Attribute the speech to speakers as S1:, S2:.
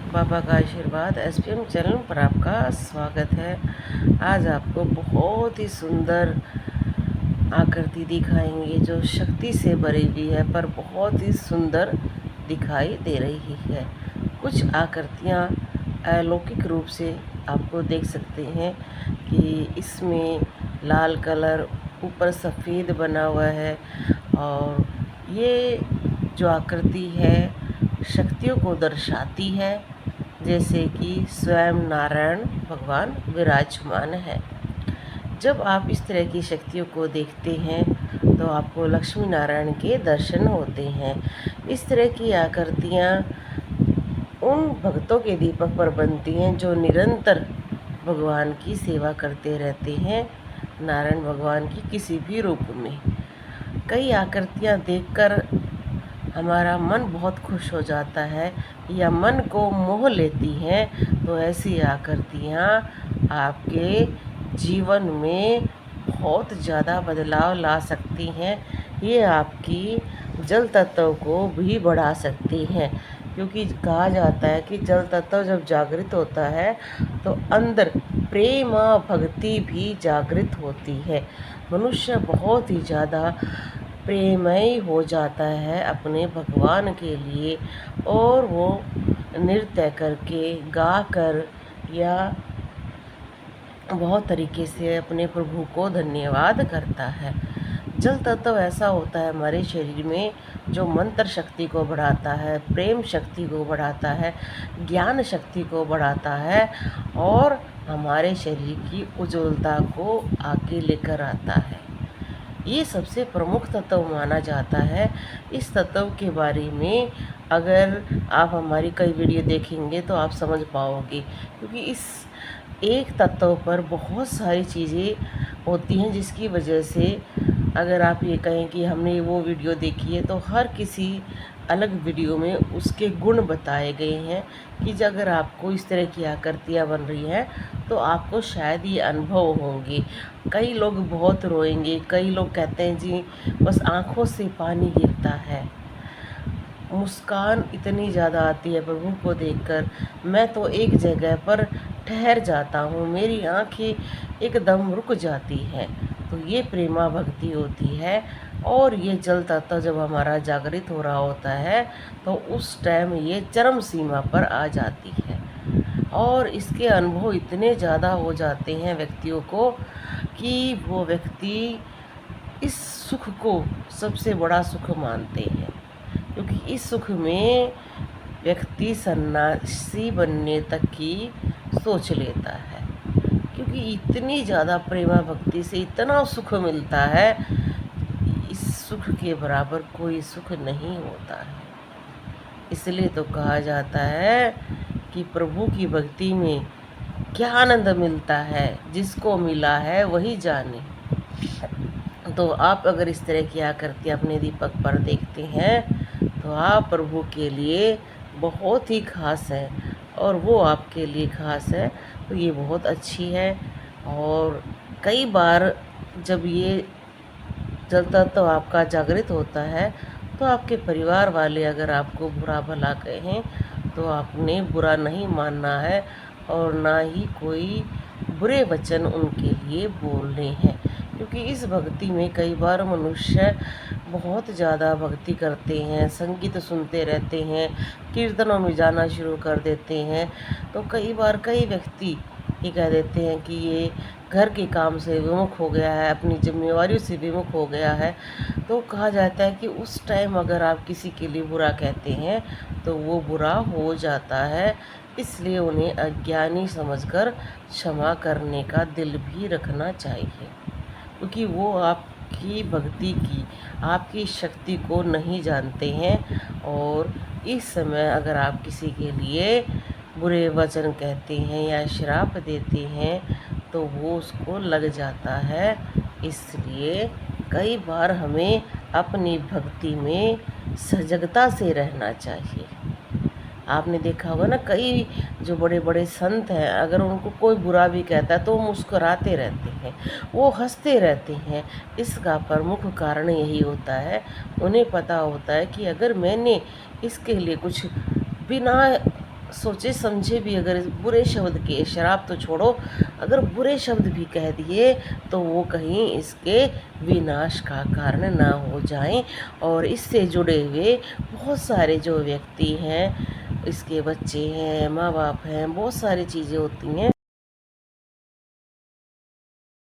S1: बाबा का आशीर्वाद SPM channel पर आपका स्वागत है। आज आपको बहुत ही सुंदर आकृति दिखाएंगे जो शक्ति से भरी हुई है, पर बहुत ही सुंदर दिखाई दे रही है। कुछ आकृतियाँ अलौकिक रूप से आपको देख सकते हैं कि इसमें लाल कलर ऊपर सफ़ेद बना हुआ है, और ये जो आकृति है शक्तियों को दर्शाती है, जैसे कि स्वयं नारायण भगवान विराजमान है। जब आप इस तरह की शक्तियों को देखते हैं तो आपको लक्ष्मी नारायण के दर्शन होते हैं। इस तरह की आकृतियाँ उन भक्तों के दीपक पर बनती हैं जो निरंतर भगवान की सेवा करते रहते हैं, नारायण भगवान की किसी भी रूप में। कई आकृतियाँ देखकर हमारा मन बहुत खुश हो जाता है या मन को मोह लेती हैं, तो ऐसी आकृतियाँ आपके जीवन में बहुत ज़्यादा बदलाव ला सकती हैं। ये आपकी जल तत्व को भी बढ़ा सकती हैं, क्योंकि कहा जाता है कि जल तत्व जब जागृत होता है तो अंदर प्रेम और भक्ति भी जागृत होती है। मनुष्य बहुत ही ज़्यादा प्रेमय हो जाता है अपने भगवान के लिए, और वो नृत्य करके, गा कर या बहुत तरीके से अपने प्रभु को धन्यवाद करता है। जल तत्व ऐसा होता है हमारे शरीर में जो मंत्र शक्ति को बढ़ाता है, प्रेम शक्ति को बढ़ाता है, ज्ञान शक्ति को बढ़ाता है, और हमारे शरीर की उज्ज्वलता को आगे लेकर आता है। ये सबसे प्रमुख तत्व माना जाता है। इस तत्व के बारे में अगर आप हमारी कई वीडियो देखेंगे तो आप समझ पाओगे, क्योंकि इस एक तत्व पर बहुत सारी चीज़ें होती हैं जिसकी वजह से अगर आप ये कहें कि हमने वो वीडियो देखी है, तो हर किसी अलग वीडियो में उसके गुण बताए गए हैं कि अगर आपको इस तरह की आकृतियाँ बन रही हैं तो आपको शायद ये अनुभव होंगे। कई लोग बहुत रोएंगे, कई लोग कहते हैं जी बस आँखों से पानी गिरता है, मुस्कान इतनी ज़्यादा आती है प्रभु को देखकर, मैं तो एक जगह पर ठहर जाता हूँ, मेरी आँखें एकदम रुक जाती हैं। तो ये प्रेमा भक्ति होती है। और ये जल तत्व जब हमारा जागृत हो रहा होता है तो उस टाइम ये चरम सीमा पर आ जाती है, और इसके अनुभव इतने ज़्यादा हो जाते हैं व्यक्तियों को कि वो व्यक्ति इस सुख को सबसे बड़ा सुख मानते हैं, क्योंकि इस सुख में व्यक्ति सन्यासी बनने तक की सोच लेता है, क्योंकि इतनी ज़्यादा प्रेमा भक्ति से इतना सुख मिलता है, इस सुख के बराबर कोई सुख नहीं होता है। इसलिए तो कहा जाता है कि प्रभु की भक्ति में क्या आनंद मिलता है, जिसको मिला है वही जाने। तो आप अगर इस तरह की आकृतियाँ अपने दीपक पर देखते हैं तो आप प्रभु के लिए बहुत ही खास है, और वो आपके लिए खास है, तो ये बहुत अच्छी है। और कई बार जब ये जल तत्व आपका जागृत होता है तो आपके परिवार वाले अगर आपको बुरा भला कहें तो आपने बुरा नहीं मानना है, और ना ही कोई बुरे वचन उनके लिए बोलने हैं, क्योंकि इस भक्ति में कई बार मनुष्य बहुत ज़्यादा भक्ति करते हैं, संगीत सुनते रहते हैं, कीर्तनों में जाना शुरू कर देते हैं, तो कई बार कई व्यक्ति ये कह देते हैं कि ये घर के काम से विमुख हो गया है, अपनी जिम्मेवारियों से विमुख हो गया है। तो कहा जाता है कि उस टाइम अगर आप किसी के लिए बुरा कहते हैं तो वो बुरा हो जाता है, इसलिए उन्हें अज्ञानी समझकर क्षमा करने का दिल भी रखना चाहिए, क्योंकि वो आपकी भक्ति की, आपकी शक्ति को नहीं जानते हैं। और इस समय अगर आप किसी के लिए बुरे वचन कहते हैं या श्राप देते हैं तो वो उसको लग जाता है। इसलिए कई बार हमें अपनी भक्ति में सजगता से रहना चाहिए। आपने देखा होगा ना, कई जो बड़े बड़े संत हैं अगर उनको कोई बुरा भी कहता है तो वो मुस्कुराते रहते हैं, वो हंसते रहते हैं। इसका प्रमुख कारण यही होता है, उन्हें पता होता है कि अगर मैंने इसके लिए कुछ बिना सोचे समझे भी अगर इस बुरे शब्द के, शराब तो छोड़ो, अगर बुरे शब्द भी कह दिए तो वो कहीं इसके विनाश का कारण ना हो जाएं। और इससे जुड़े हुए बहुत सारे जो व्यक्ति हैं, इसके बच्चे हैं, माँ बाप हैं, बहुत सारी चीज़ें होती हैं